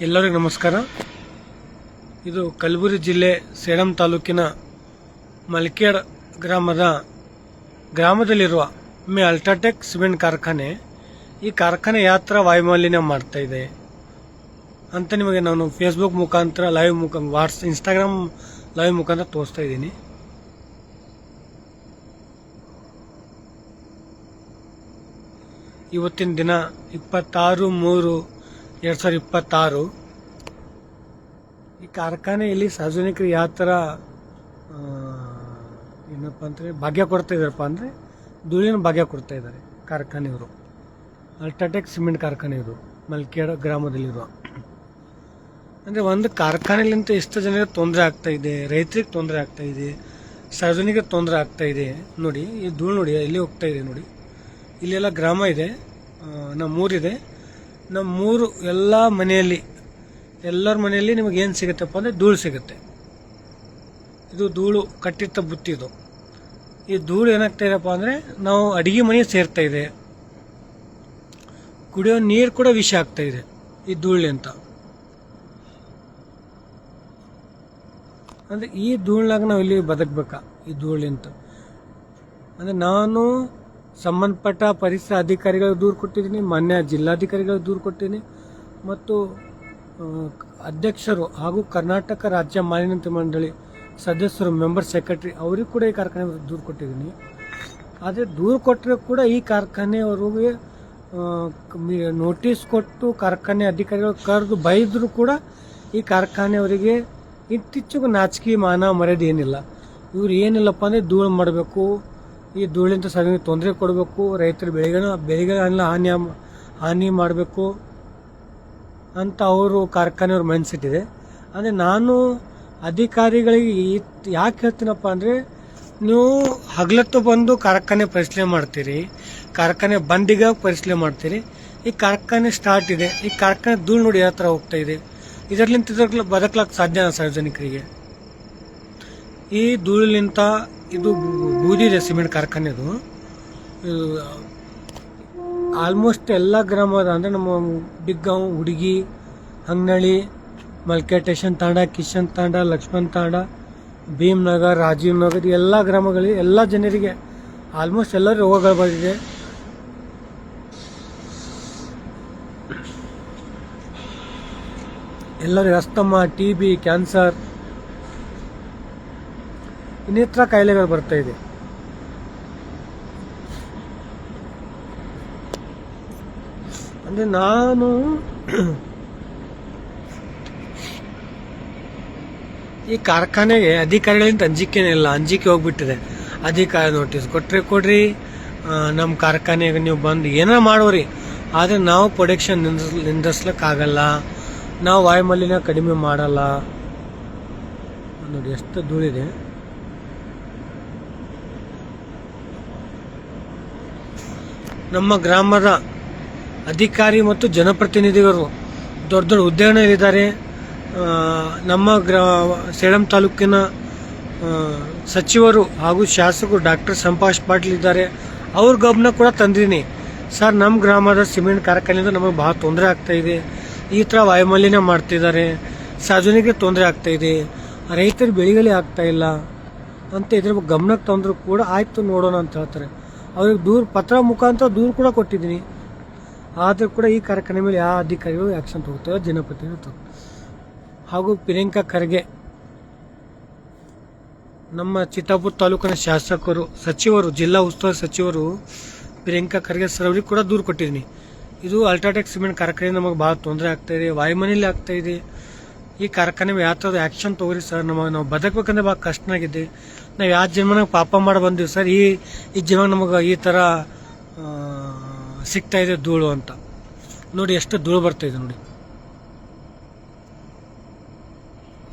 ಎಲ್ಲರಿಗೂ ನಮಸ್ಕಾರ. ಇದು ಕಲಬುರಗಿ ಜಿಲ್ಲೆ ಸೇಡಂ ತಾಲೂಕಿನ ಮಲ್ಕೇಡ್ ಗ್ರಾಮದಲ್ಲಿರುವ ಅಲ್ಟ್ರಾಟೆಕ್ ಸಿಮೆಂಟ್ ಕಾರ್ಖಾನೆ. ಈ ಕಾರ್ಖಾನೆ ಯಾತ್ರ ವಾಯುಮಾಲಿನ್ಯ ಮಾಡ್ತಾ ಇದೆ ಅಂತ ನಿಮಗೆ ನಾನು ಫೇಸ್ಬುಕ್ ಮುಖಾಂತರ ಇನ್ಸ್ಟಾಗ್ರಾಮ್ ಲೈವ್ ಮುಖಾಂತರ ತೋರಿಸ್ತಾ ಇದ್ದೀನಿ. ಇವತ್ತಿನ ದಿನ 26/3/2026 ಈ ಕಾರ್ಖಾನೆಯಲ್ಲಿ ಸಾರ್ವಜನಿಕರು ಯಾವ ಥರ ಏನಪ್ಪ ಅಂದರೆ ಭಾಗ್ಯ ಕೊಡ್ತಾ ಇದ್ದಾರಪ್ಪ ಅಂದರೆ ಧೂಳಿನ ಭಾಗ್ಯ ಕೊಡ್ತಾ ಇದ್ದಾರೆ ಕಾರ್ಖಾನೆಯವರು. ಅಲ್ಟ್ರಾಟೆಕ್ ಸಿಮೆಂಟ್ ಕಾರ್ಖಾನೆಯವರು ಮಲ್ಕೇಡ್ ಗ್ರಾಮದಲ್ಲಿರುವ ಅಂದರೆ ಒಂದು ಕಾರ್ಖಾನೆಲಿಂತ ಎಷ್ಟು ಜನರಿಗೆ ತೊಂದರೆ ಆಗ್ತಾ ಇದೆ, ರೈತರಿಗೆ ತೊಂದರೆ ಆಗ್ತಾ ಇದೆ, ಸಾರ್ವಜನಿಕರಿಗೆ ತೊಂದರೆ ಆಗ್ತಾ ಇದೆ. ನೋಡಿ ಈ ಧೂಳು ನೋಡಿ ಎಲ್ಲಿ ಹೋಗ್ತಾ ಇದೆ ನೋಡಿ. ಇಲ್ಲೆಲ್ಲ ಗ್ರಾಮ ಇದೆ, ನಮ್ಮೂರಿದೆ. ನಮ್ಮೂರು ಎಲ್ಲರ ಮನೆಯಲ್ಲಿ ನಿಮಗೆ ಏನು ಸಿಗುತ್ತಪ್ಪ ಅಂದರೆ ಧೂಳು ಸಿಗುತ್ತೆ. ಇದು ಧೂಳು ಕಟ್ಟಿಟ್ಟ ಬುತ್ತಿ. ಇದು ಈ ಧೂಳು ಏನಾಗ್ತಾ ಇದೆಯಪ್ಪ ಅಂದರೆ ನಾವು ಅಡಿಗೆ ಮನೆ ಸೇರ್ತಾ ಇದೆ, ಕುಡಿಯೋ ನೀರು ಕೂಡ ವಿಷ ಆಗ್ತಾ ಇದೆ ಈ ಧೂಳಿನಿಂದ. ಅಂದರೆ ಈ ಧೂಳಿನಾಗ ನಾವು ಇಲ್ಲಿ ಬದುಕಬೇಕಾ? ಈ ಧೂಳಿನಿಂದ ಅಂದರೆ ನಾನು ಸಂಬಂಧಪಟ್ಟ ಪರಿಸರ ಅಧಿಕಾರಿಗಳಿಗೆ ದೂರು ಕೊಟ್ಟಿದ್ದೀನಿ, ಮಾನ್ಯ ಜಿಲ್ಲಾಧಿಕಾರಿಗಳಿಗೆ ದೂರು ಕೊಟ್ಟಿದ್ದೀನಿ, ಮತ್ತು ಅಧ್ಯಕ್ಷರು ಹಾಗೂ ಕರ್ನಾಟಕ ರಾಜ್ಯ ಮಾಲಿನ್ಯ ಮಂಡಳಿ ಸದಸ್ಯರು ಮೆಂಬರ್ ಸೆಕ್ರೆಟರಿ ಅವರಿಗೂ ಕೂಡ ಈ ಕಾರ್ಖಾನೆ ದೂರು ಕೊಟ್ಟಿದ್ದೀನಿ. ಆದರೆ ದೂರು ಕೊಟ್ಟರೆ ಕೂಡ ಈ ಕಾರ್ಖಾನೆಯವರಿಗೆ ನೋಟಿಸ್ ಕೊಟ್ಟು ಕಾರ್ಖಾನೆ ಅಧಿಕಾರಿಗಳು ಕರೆದು ಬೈದರೂ ಕೂಡ ಈ ಕಾರ್ಖಾನೆಯವರಿಗೆ ಇತ್ತೀಚೆಗೂ ನಾಚಿಕೆ ಮಾನ ಮರ್ಯಾದೆ ಏನಿಲ್ಲ. ಇವ್ರು ಏನಿಲ್ಲಪ್ಪ ಅಂದರೆ ಧೂಳು ಮಾಡಬೇಕು, ಈ ಧೂಳಿಂದ ಸಾರಿಗೆ ತೊಂದರೆ ಕೊಡಬೇಕು, ರೈತರ ಬೆಳೆಗಳ ಹಾನಿ ಮಾಡಬೇಕು ಅಂತ ಅವರು ಕಾರ್ಖಾನೆಯವ್ರ ಮೈಂಡ್ಸೆಟ್ ಇದೆ. ಅಂದರೆ ನಾನು ಅಧಿಕಾರಿಗಳಿಗೆ ಯಾಕೆ ಹೇಳ್ತೀನಪ್ಪ ಅಂದರೆ, ನೀವು ಹಗಲತ್ತು ಬಂದು ಕಾರ್ಖಾನೆ ಪರಿಶೀಲನೆ ಮಾಡ್ತೀರಿ, ಕಾರ್ಖಾನೆ ಬಂದಿಗ ಪರಿಶೀಲನೆ ಮಾಡ್ತೀರಿ. ಈ ಕಾರ್ಖಾನೆ ಸ್ಟಾರ್ಟ್ ಇದೆ, ಈ ಕಾರ್ಖಾನೆ ಧೂಳು ನೋಡಿ ಯಾವ ಥರ ಹೋಗ್ತಾ ಇದೆ. ಇದರಲ್ಲಿಂದ ಬದುಕಲಾಕ ಸಾಧ್ಯ ಸಾರ್ವಜನಿಕರಿಗೆ? ಈ ಧೂಳಿನಿಂದ ಇದು ಬೂದಿ ಇದೆ ಸಿಮೆಂಟ್ ಕಾರ್ಖಾನೆದು. ಆಲ್ಮೋಸ್ಟ್ ಎಲ್ಲ ಗ್ರಾಮದ ಅಂದರೆ ನಮ್ಮ ಬಿಗ್ಗಾಂವ್, ಹುಡುಗಿ, ಹಂಗನಳ್ಳಿ, ಮಲ್ಕೆ ಸ್ಟೇಷನ್ ತಾಂಡ, ಕಿಶನ್ ತಾಂಡ, ಲಕ್ಷ್ಮಣ್ ತಾಂಡ, ಭೀಮ್ ನಗರ್, ರಾಜೀವ್ ನಗರ್, ಎಲ್ಲ ಗ್ರಾಮಗಳಿಗೆ ಎಲ್ಲ ಜನರಿಗೆ ಆಲ್ಮೋಸ್ಟ್ ಎಲ್ಲ ರೋಗಗಳು ಬಂದಿದೆ. ಎಲ್ಲರಿಗೂ ಅಸ್ತಮಾ, TB, ಕ್ಯಾನ್ಸರ್ ಇನ್ನಿತರ ಕಾಯಿಲೆಗಳು ಬರ್ತಾ ಇದೆ. ಅಂದರೆ ನಾನು ಈ ಕಾರ್ಖಾನೆಗೆ ಅಧಿಕಾರಿಗಳಿಂದ ಅಂಜಿಕೆ ಹೋಗ್ಬಿಟ್ಟಿದೆ. ಅಧಿಕಾರಿ ನೋಟಿಸ್ ಕೊಡ್ರಿ, ನಮ್ಮ ಕಾರ್ಖಾನೆಗೆ ನೀವು ಬಂದು ಏನೋ ಮಾಡೋರಿ, ಆದರೆ ನಾವು ಪ್ರೊಡಕ್ಷನ್ ನಿಂದಿಸ್ಲಿಕ್ಕಾಗಲ್ಲ, ನಾವು ವಾಯುಮಾಲಿನ್ಯ ಕಡಿಮೆ ಮಾಡಲ್ಲ. ನೋಡಿ ಎಷ್ಟು ಧೂಳಿದೆ. ನಮ್ಮ ಗ್ರಾಮದ ಅಧಿಕಾರಿ ಮತ್ತು ಜನಪ್ರತಿನಿಧಿಗಳು ದೊಡ್ಡ ದೊಡ್ಡ ಹುದ್ದೆಗಳಿದ್ದಾರೆ. ನಮ್ಮ ಸೇಡಂ ತಾಲೂಕಿನ ಸಚಿವರು ಹಾಗೂ ಶಾಸಕರು ಡಾಕ್ಟರ್ ಸಂಭಾಷ್ ಪಾಟೀಲ್ ಇದ್ದಾರೆ. ಅವ್ರ ಗಮನ ಕೂಡ ತಂದಿದ್ದೀನಿ. ಸರ್, ನಮ್ಮ ಗ್ರಾಮದ ಸಿಮೆಂಟ್ ಕಾರ್ಖಾನೆಯಿಂದ ನಮಗೆ ಬಹಳ ತೊಂದರೆ ಆಗ್ತಾ ಇದೆ, ಈ ಥರ ವಾಯುಮಾಲಿನ್ಯ ಮಾಡ್ತಿದ್ದಾರೆ, ಸಾರ್ವಜನಿಕರಿಗೆ ತೊಂದರೆ ಆಗ್ತಾ ಇದೆ, ರೈತರ ಬೆಳೆಗಳೇ ಆಗ್ತಾ ಇಲ್ಲ ಅಂತ ಇದ್ರ ಗಮನಕ್ಕೆ ತಂದರೂ ಕೂಡ ಆಯ್ತು ನೋಡೋಣ ಅಂತ ಹೇಳ್ತಾರೆ. ಅವ್ರಿಗೆ ಪತ್ರ ಮುಖಾಂತರ ದೂರು ಕೂಡ ಕೊಟ್ಟಿದ್ದೀನಿ. ಆದರೂ ಕೂಡ ಈ ಕಾರ್ಖಾನೆ ಮೇಲೆ ಯಾವ ಅಧಿಕಾರಿಗಳು ಆ್ಯಕ್ಷನ್ ತಗೋತಾರೆ, ಜನಪ್ರತಿನಿಧಿಗಳು ಹಾಗೂ ಪ್ರಿಯಾಂಕಾ ಖರ್ಗೆ, ನಮ್ಮ ಚಿತ್ತಾಪುರ ತಾಲೂಕಿನ ಸಚಿವರು, ಜಿಲ್ಲಾ ಉಸ್ತುವಾರಿ ಸಚಿವರು ಪ್ರಿಯಾಂಕಾ ಖರ್ಗೆ ಸರ್ ಅವರಿಗೆ ಕೂಡ ದೂರು ಕೊಟ್ಟಿದ್ದೀನಿ. ಇದು ಅಲ್ಟ್ರಾಟೆಕ್ ಸಿಮೆಂಟ್ ಕಾರ್ಖಾನೆ ನಮಗೆ ಭಾಳ ತೊಂದರೆ ಆಗ್ತಾ ಇದೆ, ವಾಯುಮಾಲಿನ್ಯ ಆಗ್ತಾ ಇದೆ. ಈ ಕಾರ್ಖಾನೆ ಯಾವ ಥರದ ಆ್ಯಕ್ಷನ್ ತಗೋರಿ ಸರ್. ನಾವು ಬದುಕಬೇಕಂದ್ರೆ ಭಾಳ ಕಷ್ಟನಾಗಿದೆ. ನಾವು ಯಾವ ಜನ್ಮನಾಗ ಪಾಪ ಮಾಡಿ ಬಂದೀವಿ ಸರ್, ಈ ಜೀವನ ನಮಗೆ ಈ ಥರ ಸಿಗ್ತಾ ಇದೆ ಧೂಳು ಅಂತ. ನೋಡಿ ಎಷ್ಟು ಧೂಳು ಬರ್ತಾ ಇದೆ ನೋಡಿ.